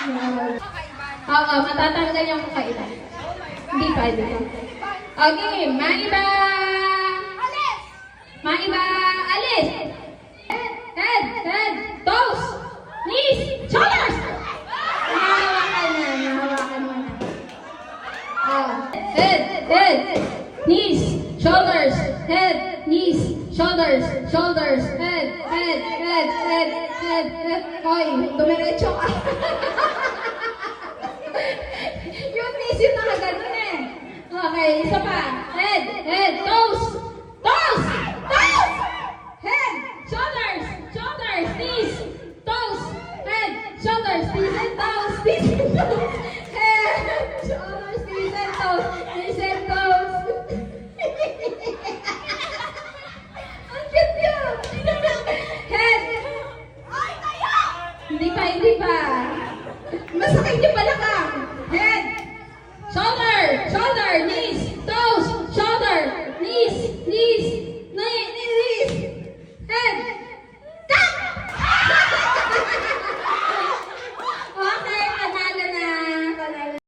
Oo, matatanggal yung kakaiba. Hindi pa, hindi pa. Okay, maiba! Maiba, alis! Head, toes, knees, shoulders! Nahawakan mo na. Head, knees, shoulders, head, knees, shoulders, head. Hoy, dumiretso ka. Yung knees yung nakaganon eh. Okay, isa pa. Head, toes, head, shoulders, knees, toes, head, shoulders, knees and toes, head, shoulders, knees and toes, Ang cute yun. Head. Hindi pa. Masakit yung balakang.